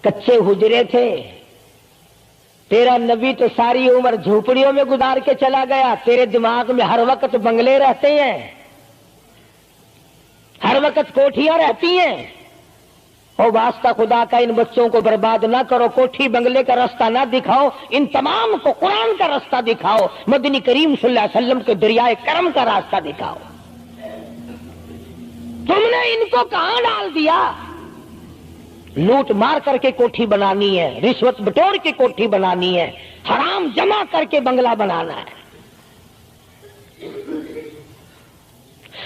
کچے حجرے تھے، تیرا نبی تو ساری عمر جھوپڑیوں میں گزار کے چلا گیا، تیرے دماغ میں ہر وقت بنگلے رہتے ہیں، ہر وقت کوٹھیاں رہتی ہیں. اور واسطہ خدا کا ان بچوں کو برباد نہ کرو، کوٹھی بنگلے کا راستہ نہ دکھاؤ، ان تمام کو قرآن کا راستہ دکھاؤ، مدنی کریم صلی اللہ علیہ وسلم کے دریائے کرم کا راستہ دکھاؤ. تم نے ان کو کہاں ڈال دیا؟ لوٹ مار کر کے کوٹھی بنانی ہے، رشوت بٹور کے کوٹھی بنانی ہے، حرام جمع کر کے بنگلہ بنانا ہے.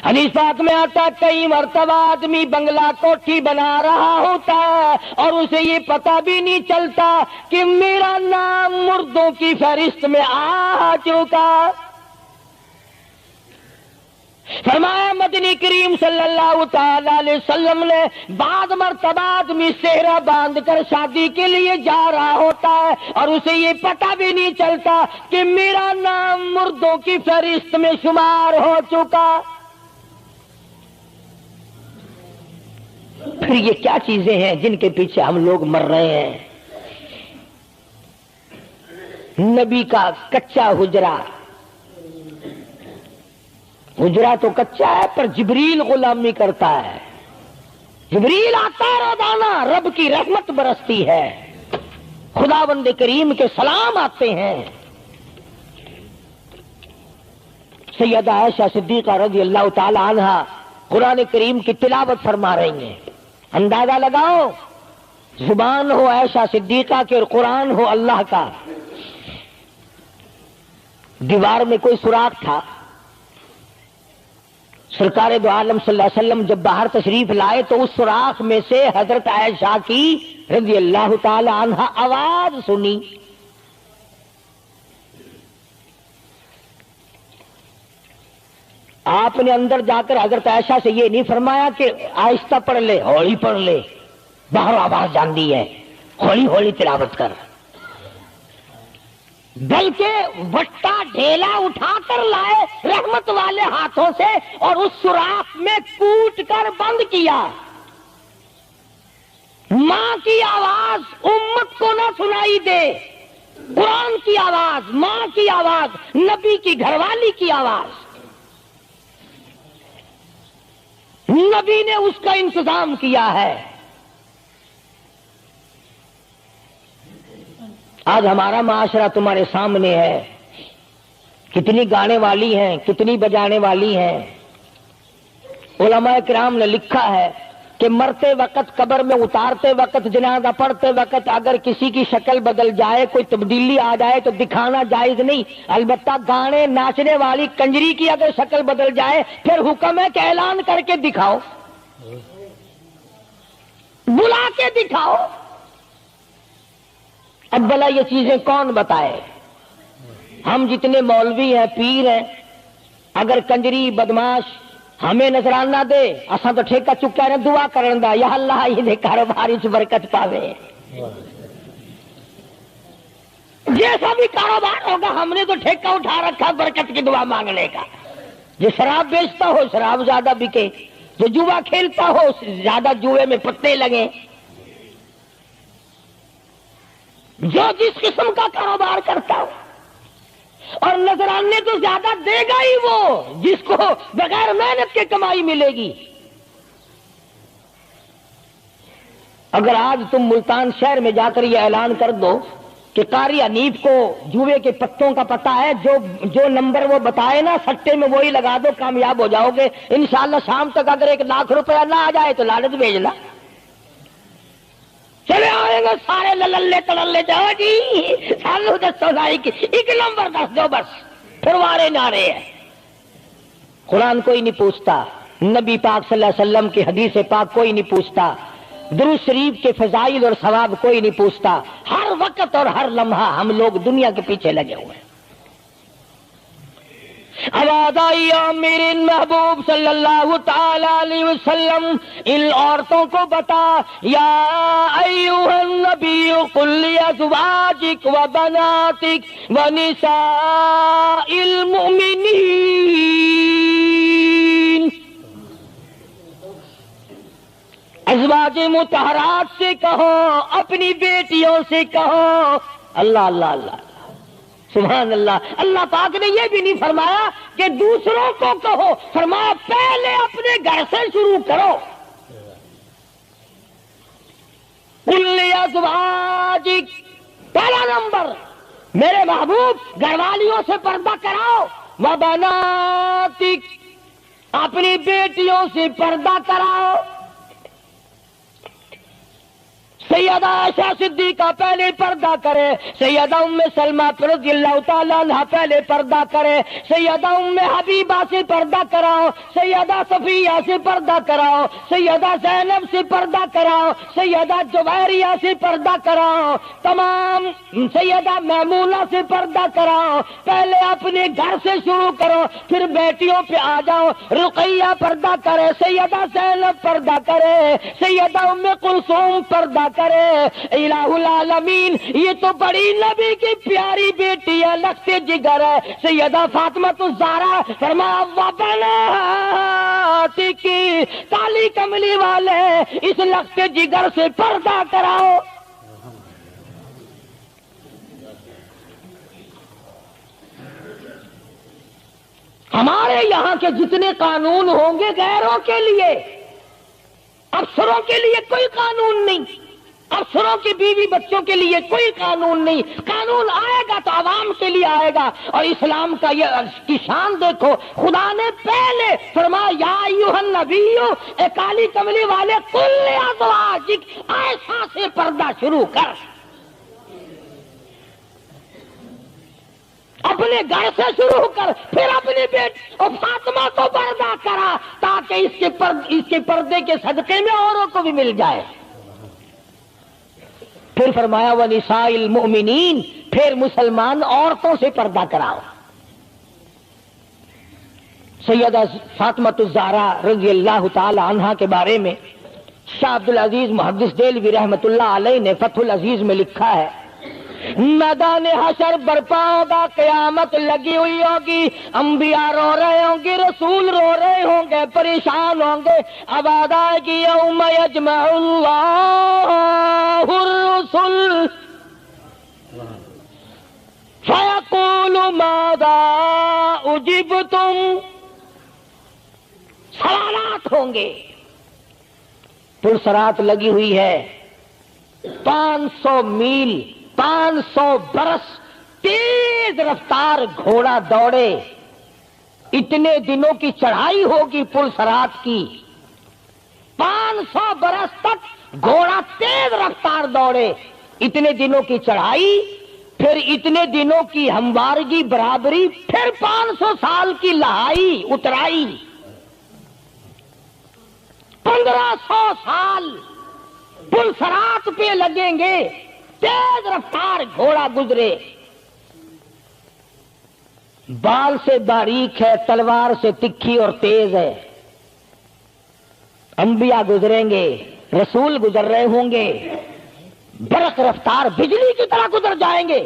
حدیث پاک میں آتا ہے کئی مرتبہ آدمی بنگلہ کوٹھی بنا رہا ہوتا ہے اور اسے یہ پتہ بھی نہیں چلتا کہ میرا نام مردوں کی فہرست میں آ چکا. فرمایا مدنی کریم صلی اللہ تعالی علیہ وسلم نے بعض مرتبہ آدمی صحرا باندھ کر شادی کے لیے جا رہا ہوتا ہے اور اسے یہ پتہ بھی نہیں چلتا کہ میرا نام مردوں کی فہرست میں شمار ہو چکا. پھر یہ کیا چیزیں ہیں جن کے پیچھے ہم لوگ مر رہے ہیں؟ نبی کا کچا حجرہ، حجرہ تو کچا ہے پر جبریل غلامی کرتا ہے، جبریل آتا ہے روزانہ، رب کی رحمت برستی ہے، خداوند کریم کے سلام آتے ہیں. سیدہ عائشہ صدیقہ رضی اللہ تعالی عنہا قرآن کریم کی تلاوت فرما رہی ہیں. اندازہ لگاؤ، زبان ہو عائشہ صدیقہ کے اور قرآن ہو اللہ کا. دیوار میں کوئی سوراخ تھا، سرکار دو عالم صلی اللہ علیہ وسلم جب باہر تشریف لائے تو اس سوراخ میں سے حضرت عائشہ کی رضی اللہ تعالی عنہا آواز سنی. آپ نے اندر جا کر حضرت عائشہ سے یہ نہیں فرمایا کہ آہستہ پڑھ لے، ہولی پڑھ لے، باہر آواز جان دی ہے. ہولی ہولی تلاوت کر، بلکہ وٹا ڈھیلا اٹھا کر لائے رحمت والے ہاتھوں سے اور اس سوراخ میں کوٹ کر بند کیا۔ ماں کی آواز امت کو نہ سنائی دے، قرآن کی آواز، ماں کی آواز، نبی کی گھر والی کی آواز، نبی نے اس کا انتظام کیا ہے۔ آج ہمارا معاشرہ تمہارے سامنے ہے، کتنی گانے والی ہیں، کتنی بجانے والی ہیں۔ علماء کرام نے لکھا ہے کہ مرتے وقت، قبر میں اتارتے وقت، جنازہ پڑھتے وقت اگر کسی کی شکل بدل جائے، کوئی تبدیلی آ جائے تو دکھانا جائز نہیں، البتہ گانے ناچنے والی کنجری کی اگر شکل بدل جائے پھر حکم ہے کہ اعلان کر کے دکھاؤ، بلا کے دکھاؤ۔ اب بھلا یہ چیزیں کون بتائے؟ ہم جتنے مولوی ہیں، پیر ہیں، اگر کنجری بدماش ہمیں نظرانہ دے، اساں تو ٹھیکہ چکا ہے، دعا کرن دا، یا اللہ یہ کاروبار وچ برکت پاوے۔ جیسا بھی کاروبار ہوگا ہم نے تو ٹھیکہ اٹھا رکھا برکت کی دعا مانگنے کا۔ جو شراب بیچتا ہو شراب زیادہ بکے، جو جوا کھیلتا ہو زیادہ جوئے میں پتے لگے، جو جس قسم کا کاروبار کرتا ہو، اور نذرانے تو زیادہ دے گا ہی وہ جس کو بغیر محنت کے کمائی ملے گی۔ اگر آج تم ملتان شہر میں جا کر یہ اعلان کر دو کہ قاری حنیف کو جوئے کے پتوں کا پتہ ہے، جو نمبر وہ بتائے نا سٹے میں وہی لگا دو، کامیاب ہو جاؤ گے انشاءاللہ۔ شام تک اگر 1 لاکھ روپیہ نہ آ جائے تو لالچ بھیجنا، چلے آئیں گے سارے للے تڑلے، جاؤ جی سانو دسو ساری ایک نمبر دس دو بس، پھر وارے نعرے ہیں۔ قرآن کوئی نہیں پوچھتا، نبی پاک صلی اللہ علیہ وسلم کی حدیث پاک کوئی نہیں پوچھتا، درود شریف کے فضائل اور ثواب کوئی نہیں پوچھتا۔ ہر وقت اور ہر لمحہ ہم لوگ دنیا کے پیچھے لگے ہوئے ہیں۔ آواز آئی میرے محبوب صلی اللہ تعالی علیہ وسلم ان عورتوں کو بتا، یا ایھا النبی قل لازواجک وبناتک ونساء المؤمنین، ازواج مطہرات سے کہو، اپنی بیٹیوں سے کہو۔ اللہ اللہ اللہ سبحان اللہ۔ اللہ پاک نے یہ بھی نہیں فرمایا کہ دوسروں کو کہو، فرمایا پہلے اپنے گھر سے شروع کرو۔ قل لازواجک، پہلا نمبر میرے محبوب گھر والیوں سے پردہ کراؤ، وبناتک، اپنی بیٹیوں سے پردہ کراؤ۔ سیدہ عائشہ صدیقہ پہلے پردہ کرے، سیدہ ام سلمہ رضی اللہ تعالیٰ عنہ پہلے پردہ کرے، سیدہ ام حبیبہ سے پردہ کراؤ، سیدہ صفیہ سے پردہ کراؤ، سیدہ زینب سے پردہ کراؤ، سیدہ جویریہ سے پردہ کراؤ، تمام سیدہ میمونہ سے پردہ کراؤ۔ پہلے اپنے گھر سے شروع کرو، پھر بیٹیوں پہ آ جاؤ۔ رقیہ پردہ کرے، سیدہ زینب پردہ کرے، سیدہ ام کلثوم پردہ کرے۔ الہ العالمین یہ تو بڑی نبی کی پیاری بیٹی ہے، لخت جگر ہے، سیدہ فاطمہ الزہرا، فرمایا وبناتک، کالی کملی والے اس لخت جگر سے پردہ کراؤ۔ ہمارے یہاں کے جتنے قانون ہوں گے غیروں کے لیے، افسروں کے لیے کوئی قانون نہیں، افسروں کی بیوی بچوں کے لیے کوئی قانون نہیں۔ قانون آئے گا تو عوام کے لیے آئے گا۔ اور اسلام کا یہ کی شان دیکھو، خدا نے پہلے فرمایا یا ایھا النبی، اے کالی کملی والے، قل لازواجک، عائشہ سے پردہ شروع کر، اپنے گھر سے شروع کر، پھر اپنی بیٹی اور فاطمہ کو پردہ کرا تاکہ اس کے پردے کے صدقے میں اوروں کو بھی مل جائے۔ پھر فرمایا وَنِسَاءِ الْمُؤْمِنِينَ، پھر مسلمان عورتوں سے پردہ کراؤ۔ سیدہ فاطمہ الزہرا رضی اللہ تعالی عنہا کے بارے میں شاہ عبد العزیز محدث دہلوی رحمت اللہ علیہ نے فتح العزیز میں لکھا ہے، میدان حشر برپا ہوگا، قیامت لگی ہوئی ہوگی، انبیاء رو رہے ہوں گے، رسول رو رہے ہوں گے، پریشان ہوں گے، آواز آئے گی یوم یجمع اللہ الرسل فیقول ماذا اجبتم، سوالات ہوں گے، پرسرات لگی ہوئی ہے، 500 میل 500 برس تیز رفتار گھوڑا دوڑے، اتنے دنوں کی چڑھائی ہوگی پرسرات کی، 500 برس تک گھوڑا تیز رفتار دوڑے، اتنے دنوں کی چڑھائی، پھر اتنے دنوں کی ہموارگی برابری، پھر 500 سال کی لہائی اترائی، 1500 سال پلسرات پہ لگیں گے، تیز رفتار گھوڑا گزرے، بال سے باریک ہے، تلوار سے تکھی اور تیز ہے، انبیاء گزریں گے، رسول گزر رہے ہوں گے، برق رفتار بجلی کی طرح گزر جائیں گے،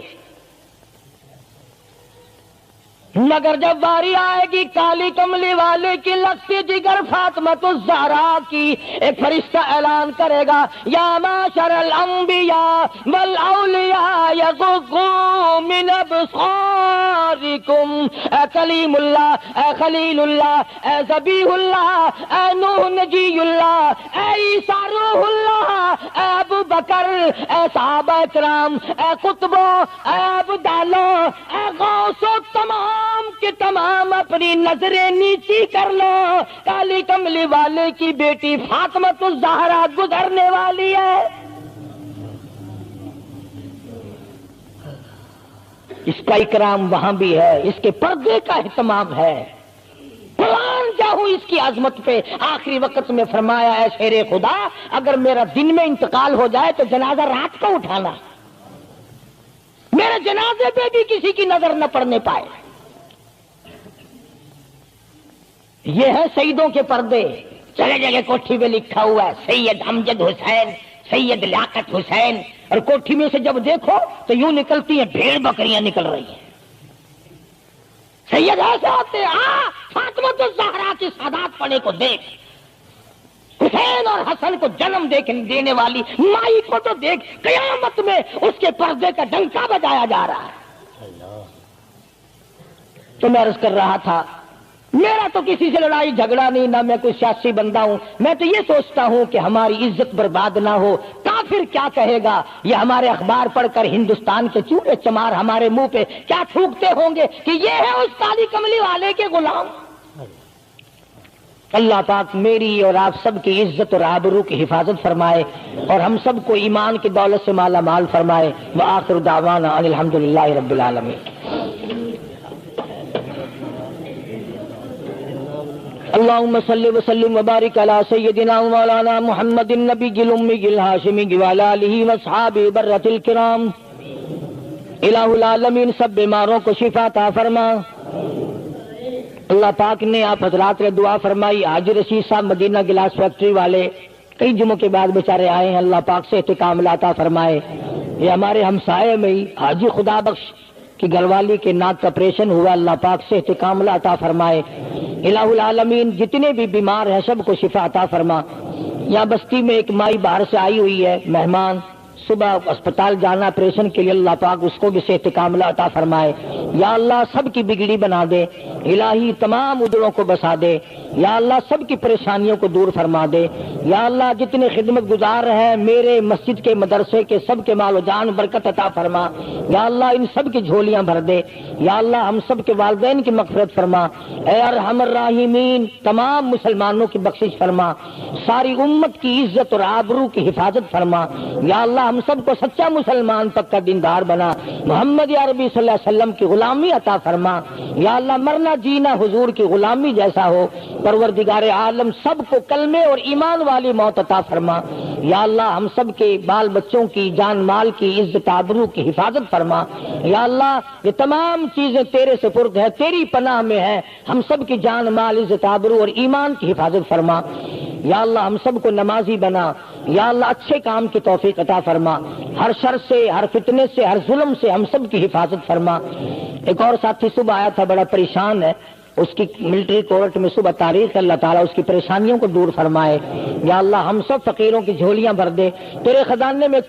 مگر جب باری آئے گی کالی کملی والے کی، لگتی جگر فاطمۃ الزہرا کی، ایک فرشتہ اعلان کرے گا یا معاشر الانبیاء والاولیاء یغضوا من ابصارکم، اے کلیم اللہ، اے خلیل اللہ، اے ذبیح اللہ، اے نوح نجی اللہ، اے عیسیٰ روح اللہ، اے ابو بکر، اے صحابہ کرام، اے قطبوں، اے ابدالوں، اے غوثوں، تمام کے تمام اپنی نظریں نیچی کر لو، کالی کملی والے کی بیٹی فاطمۃ الزہرا گزرنے والی ہے۔ اس کا اکرام وہاں بھی ہے، اس کے پردے کا اہتمام ہے، قرآن جاؤں اس کی عظمت پہ آخری وقت میں فرمایا ہے شیر خدا اگر میرا دن میں انتقال ہو جائے تو جنازہ رات کو اٹھانا، میرے جنازے پہ بھی کسی کی نظر نہ پڑنے پائے۔ یہ ہے سیدوں کے پردے، جگہ جگہ کوٹھی میں لکھا ہوا ہے سید امجد حسین، سید لیاقت حسین، اور کوٹھی میں سے جب دیکھو تو یوں نکلتی ہیں بھیڑ بکریاں نکل رہی ہیں، سید ایسے ہوتے ہیں، فاطمۃ الزہرا کی سادات پڑے کو دیکھ، حسین اور حسن کو جنم دینے والی مائی کو تو دیکھ، قیامت میں اس کے پردے کا ڈنکا بجایا جا رہا ہے۔ تو میں عرض کر رہا تھا میرا تو کسی سے لڑائی جھگڑا نہیں، نہ میں کوئی سیاسی بندہ ہوں، میں تو یہ سوچتا ہوں کہ ہماری عزت برباد نہ ہو، کافر کیا کہے گا، یہ ہمارے اخبار پڑھ کر ہندوستان کے چوڑے چمار ہمارے منہ پہ کیا تھوکتے ہوں گے کہ یہ ہے اس کالی کملی والے کے غلام۔ اللہ پاک میری اور آپ سب کی عزت اور آبرو کی حفاظت فرمائے اور ہم سب کو ایمان کی دولت سے مالا مال فرمائے۔ وآخر دعوانا ان الحمدللہ رب العالمین۔ اللهم صل وسلم وبارك على سيدنا ومولانا محمد النبي الأمي الهاشمي وعلى آله وأصحابه برة الكرام۔ الہ العالمین سب بیماروں کو شفا عطا فرما۔ اللہ پاک نے آپ حضرات نے دعا فرمائی، حاجی رشید صاحب مدینہ گلاس فیکٹری والے کئی جمعوں کے بعد بیچارے آئے ہیں، اللہ پاک سے استقامت عطا فرمائے۔ یہ ہمارے ہمسائے میں ہی حاجی خدا بخش کی گھر والی کے ناک کا آپریشن ہوا، اللہ پاک سے استقامت عطا فرمائے۔ الہ العالمین جتنے بھی بیمار ہیں سب کو شفا عطا فرما۔ یہاں بستی میں ایک مائی باہر سے آئی ہوئی ہے مہمان، صبح اسپتال جانا آپریشن کے لیے، اللہ پاک اس کو بھی صحت کاملہ عطا فرمائے۔ یا اللہ سب کی بگڑی بنا دے، الہی تمام ادڑوں کو بسا دے، یا اللہ سب کی پریشانیوں کو دور فرما دے۔ یا اللہ جتنے خدمت گزار ہیں میرے مسجد کے مدرسے کے سب کے مال و جان برکت عطا فرما۔ یا اللہ ان سب کی جھولیاں بھر دے۔ یا اللہ ہم سب کے والدین کی مغفرت فرما۔ اے ارحم الراحمین تمام مسلمانوں کی بخشش فرما، ساری امت کی عزت اور آبرو کی حفاظت فرما۔ یا اللہ ہم سب کو سچا مسلمان پکا دیندار بنا، محمد عربی صلی اللہ علیہ وسلم کی غلامی عطا فرما۔ یا اللہ مرنا جینا حضور کی غلامی جیسا ہو، پروردگار عالم سب کو کلمے اور ایمان والی موت عطا فرما۔ یا اللہ ہم سب کے بال بچوں کی جان مال کی عزت آبرو کی حفاظت فرما۔ یا اللہ یہ تمام چیزیں تیرے سپرد ہے، تیری پناہ میں ہے، ہم سب کی جان مال عزت آبرو اور ایمان کی حفاظت فرما۔ یا اللہ ہم سب کو نمازی بنا، یا اللہ اچھے کام کی توفیق عطا فرما، ہر شر سے، ہر فتنے سے، ہر ظلم سے ہم سب کی حفاظت فرما۔ ایک اور ساتھی صبح آیا تھا، بڑا پریشان ہے، اس کی ملٹری کورٹ میں صبح تاریخ، اللہ تعالیٰ اس کی پریشانیوں کو دور فرمائے۔ یا اللہ ہم سب فقیروں کی جھولیاں بھر دے، تیرے خزانے میں